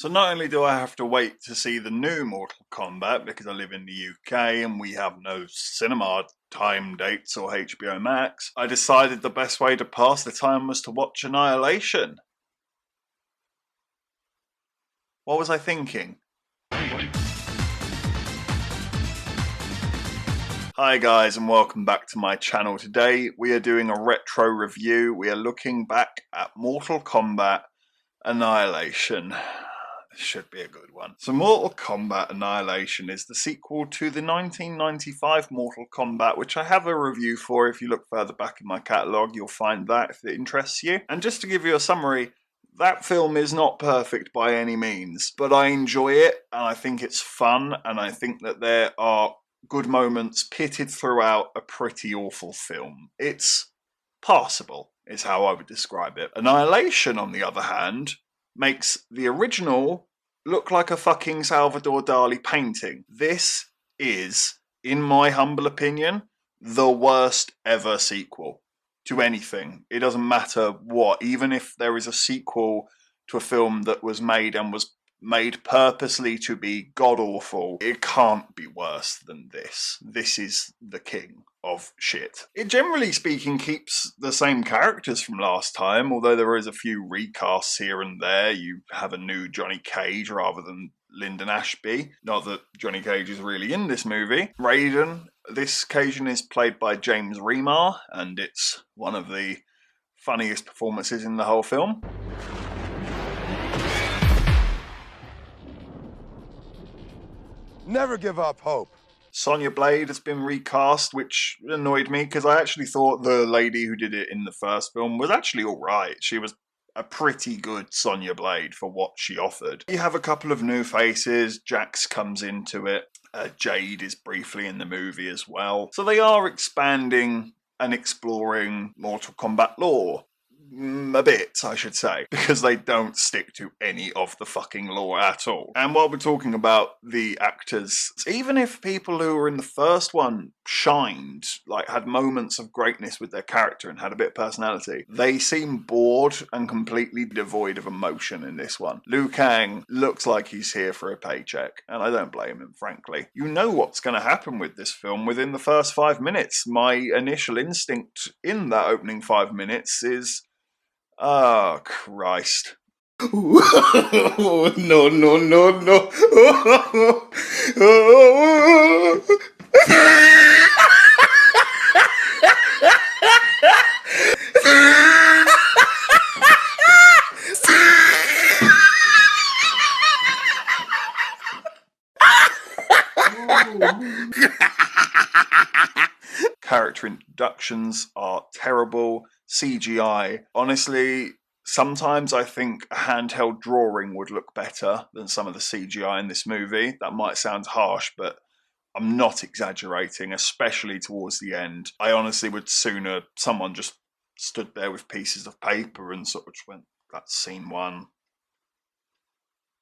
So not only do I have to wait to see the new Mortal Kombat because I live in the UK and we have no cinema time dates or HBO Max, I decided the best way to pass the time was to watch Annihilation. What was I thinking? Hi guys and welcome back to my channel. Today we are doing a retro review. We are looking back at Mortal Kombat Annihilation. This should be a good one. So Mortal Kombat Annihilation is the sequel to the 1995 Mortal Kombat, which I have a review for. If you look further back in my catalogue, you'll find that if it interests you. And just to give you a summary, that film is not perfect by any means, but I enjoy it and I think it's fun, and I think that there are good moments pitted throughout a pretty awful film. It's passable, is how I would describe it. Annihilation, on the other hand, makes the original look like a fucking Salvador Dali painting. This is, in my humble opinion, the worst ever sequel to anything. It doesn't matter what, even if there is a sequel to a film that was made and was made purposely to be god-awful, it can't be worse than this. This is the king of shit. It, generally speaking, keeps the same characters from last time, although there is a few recasts here and there. You have a new Johnny Cage rather than Lyndon Ashby. Not that Johnny Cage is really in this movie. Raiden, this occasion, is played by James Remar, and it's one of the funniest performances in the whole film. Never give up hope. Sonia Blade has been recast, which annoyed me because I actually thought the lady who did it in the first film was actually alright. She was a pretty good Sonia Blade for what she offered. You have a couple of new faces. Jax comes into it. Jade is briefly in the movie as well. So they are expanding and exploring Mortal Kombat lore. A bit, I should say, because they don't stick to any of the fucking lore at all. And while we're talking about the actors, even if people who were in the first one shined, like had moments of greatness with their character and had a bit of personality, they seem bored and completely devoid of emotion in this one. Liu Kang looks like he's here for a paycheck, and I don't blame him, frankly. You know what's going to happen with this film within the first 5 minutes. My initial instinct in that opening 5 minutes is, oh, Christ. No, no, no, no. Character introductions are terrible. CGI, honestly, sometimes I think a handheld drawing would look better than some of the CGI in this movie. That might sound harsh, but I'm not exaggerating, especially towards the end. I honestly would sooner someone just stood there with pieces of paper and sort of just went, that's scene 1,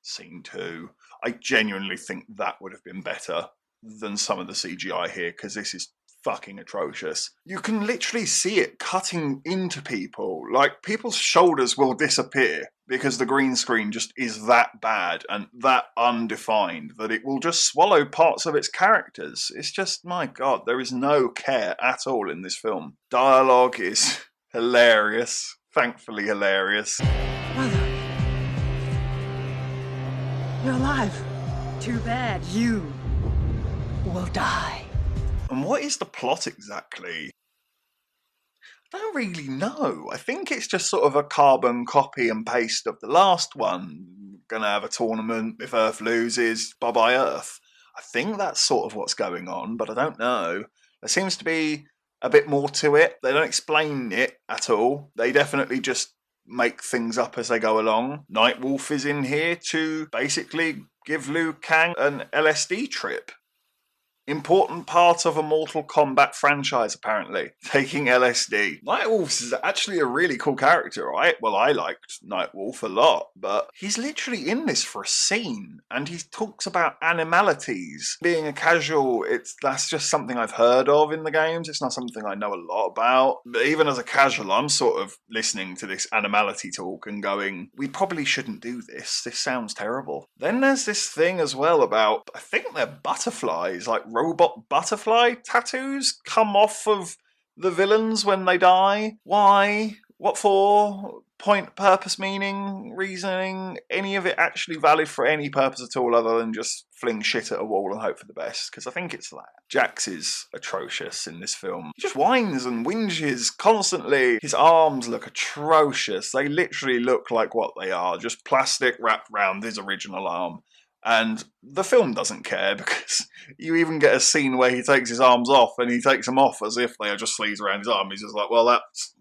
scene 2. I genuinely think that would have been better than some of the CGI here, because this is fucking atrocious. You can literally see it cutting into people. Like, people's shoulders will disappear because the green screen just is that bad and that undefined that it will just swallow parts of its characters. It's just, my god, there is no care at all in this film. Dialogue is hilarious. Thankfully hilarious. Mother, you're alive. Too bad you will die. And what is the plot exactly? I don't really know. I think it's just sort of a carbon copy and paste of the last one. Gonna have a tournament. If Earth loses, bye-bye Earth. I think that's sort of what's going on, but I don't know. There seems to be a bit more to it. They don't explain it at all. They definitely just make things up as they go along. Nightwolf is in here to basically give Liu Kang an LSD trip. important part of a Mortal Kombat franchise, apparently. Taking LSD. Nightwolf is actually a really cool character, right? Well, I liked Nightwolf a lot, but he's literally in this for a scene, and he talks about animalities. Being a casual, that's just something I've heard of in the games. It's not something I know a lot about. But even as a casual, I'm sort of listening to this animality talk and going, we probably shouldn't do this. This sounds terrible. Then there's this thing as well about, I think they're butterflies, like robot butterfly tattoos come off of the villains when they die. Why? What for? Point, purpose, meaning, reasoning, any of it actually valid for any purpose at all other than just fling shit at a wall and hope for the best? Because I think it's that. Jax is atrocious in this film. He just whines and whinges constantly. His arms look atrocious. They literally look like what they are, just plastic wrapped around his original arm. And the film doesn't care, because you even get a scene where he takes his arms off and he takes them off as if they are just sleeves around his arm. He's just like, well, that's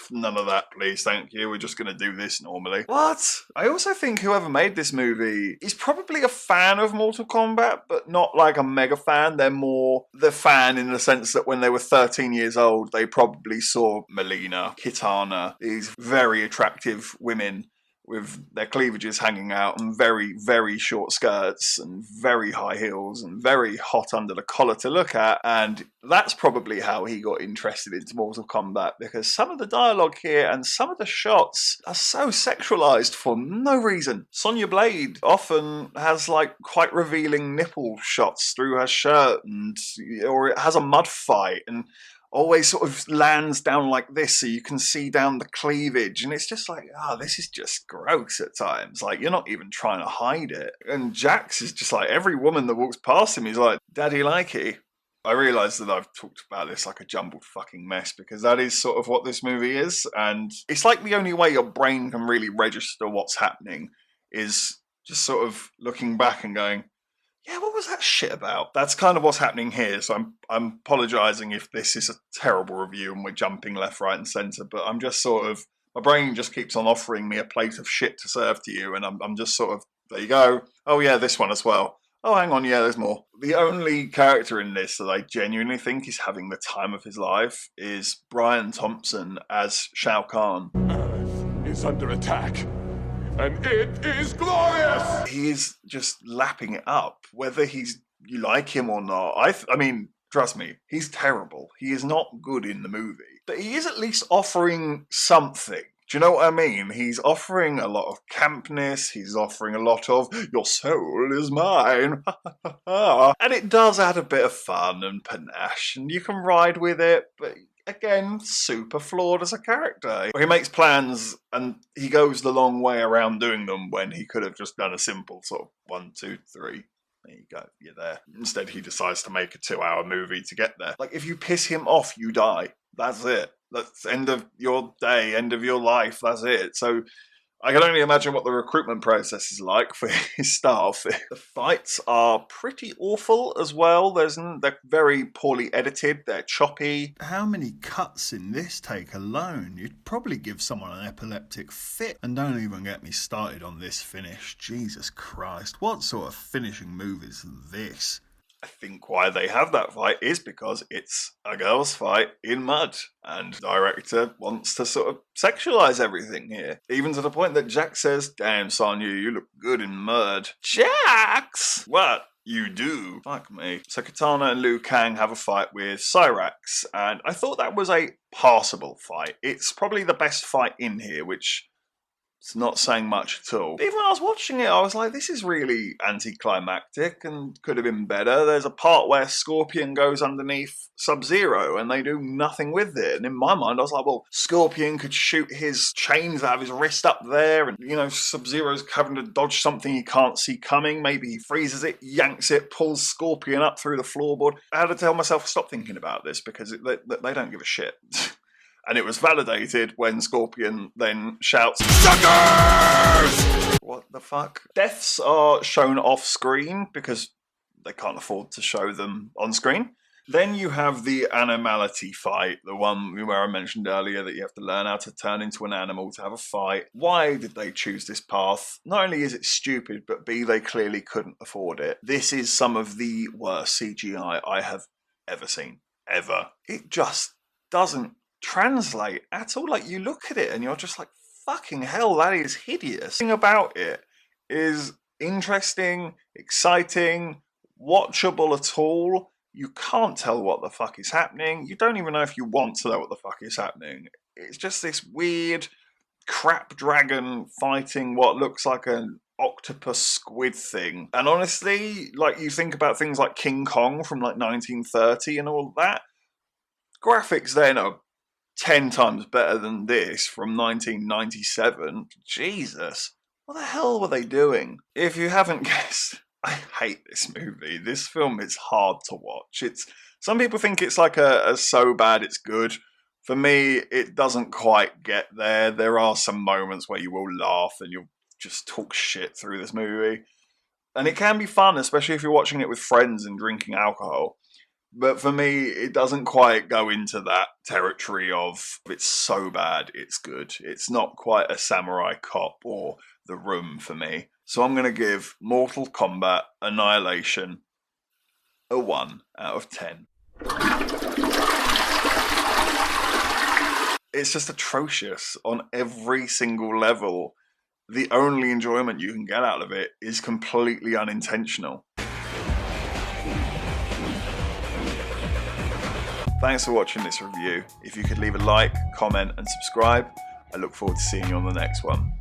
none of that, please, thank you. We're just going to do this normally. What? I also think whoever made this movie is probably a fan of Mortal Kombat, but not like a mega fan. They're more the fan in the sense that when they were 13 years old, they probably saw Melina, Kitana, these very attractive women with their cleavages hanging out and very, very short skirts and very high heels and very hot under the collar to look at. And that's probably how he got interested into Mortal Kombat, because some of the dialogue here and some of the shots are so sexualized for no reason. Sonia Blade often has like quite revealing nipple shots through her shirt, or it has a mud fight and always sort of lands down like this so you can see down the cleavage, and it's just like, this is just gross at times. Like, you're not even trying to hide it. And Jax is just like, every woman that walks past him, he's like, daddy likey. I realise that I've talked about this like a jumbled fucking mess, because that is sort of what this movie is, and it's like the only way your brain can really register what's happening is just sort of looking back and going, yeah, what was that shit about? That's kind of what's happening here, so I'm apologising if this is a terrible review and we're jumping left, right and centre, but I'm just sort of, my brain just keeps on offering me a plate of shit to serve to you, and I'm just sort of, there you go. Oh yeah, this one as well. Oh, hang on, yeah, there's more. The only character in this that I genuinely think is having the time of his life is Brian Thompson as Shao Kahn. Earth is under attack. And it is glorious! He is just lapping it up, whether you like him or not. I mean, trust me, he's terrible. He is not good in the movie. But he is at least offering something. Do you know what I mean? He's offering a lot of campness. He's offering a lot of, your soul is mine. And it does add a bit of fun and panache, and you can ride with it, but again, super flawed as a character. He makes plans and he goes the long way around doing them when he could have just done a simple sort of 1, 2, 3. There you go, you're there. Instead, he decides to make a 2-hour movie to get there. Like, if you piss him off, you die. That's it. That's end of your day, end of your life. That's it. So I can only imagine what the recruitment process is like for his staff. The fights are pretty awful as well. They're very poorly edited. They're choppy. How many cuts in this take alone? You'd probably give someone an epileptic fit. And don't even get me started on this finish. Jesus Christ. What sort of finishing move is this? I think why they have that fight is because it's a girls' fight in mud, and the director wants to sort of sexualize everything here. Even to the point that Jax says, damn, Sonya, you look good in mud. Jax! What? You do? Fuck me. So Kitana and Liu Kang have a fight with Cyrax, and I thought that was a passable fight. It's probably the best fight in here, which it's not saying much at all. Even when I was watching it, I was like, this is really anticlimactic and could have been better. There's a part where Scorpion goes underneath Sub-Zero and they do nothing with it. And in my mind, I was like, well, Scorpion could shoot his chains out of his wrist up there, and, you know, Sub-Zero's having to dodge something he can't see coming. Maybe he freezes it, yanks it, pulls Scorpion up through the floorboard. I had to tell myself, stop thinking about this, because they don't give a shit. And it was validated when Scorpion then shouts, "Suckers!" What the fuck? Deaths are shown off screen because they can't afford to show them on screen. Then you have the animality fight, the one where I mentioned earlier that you have to learn how to turn into an animal to have a fight. Why did they choose this path? Not only is it stupid, but B, they clearly couldn't afford it. This is some of the worst CGI I have ever seen. Ever. It just doesn't translate at all. Like, you look at it and you're just like, fucking hell, that is hideous. The thing about it is interesting, exciting, watchable at all. You can't tell what the fuck is happening. You don't even know if you want to know what the fuck is happening. It's just this weird crap dragon fighting what looks like an octopus squid thing. And honestly, like, you think about things like King Kong from like 1930 and all that. Graphics then are 10 times better than this from 1997. Jesus. What the hell were they doing? If you haven't guessed, I hate this movie. This film is hard to watch. Some people think it's like a so bad it's good. For me, it doesn't quite get there. There are some moments where you will laugh and you'll just talk shit through this movie. And it can be fun, especially if you're watching it with friends and drinking alcohol. But for me, it doesn't quite go into that territory of it's so bad it's good. It's not quite a Samurai Cop or The Room for me. So I'm going to give Mortal Kombat Annihilation a 1 out of 10. It's just atrocious on every single level. The only enjoyment you can get out of it is completely unintentional. Thanks for watching this review. If you could leave a like, comment and subscribe, I look forward to seeing you on the next one.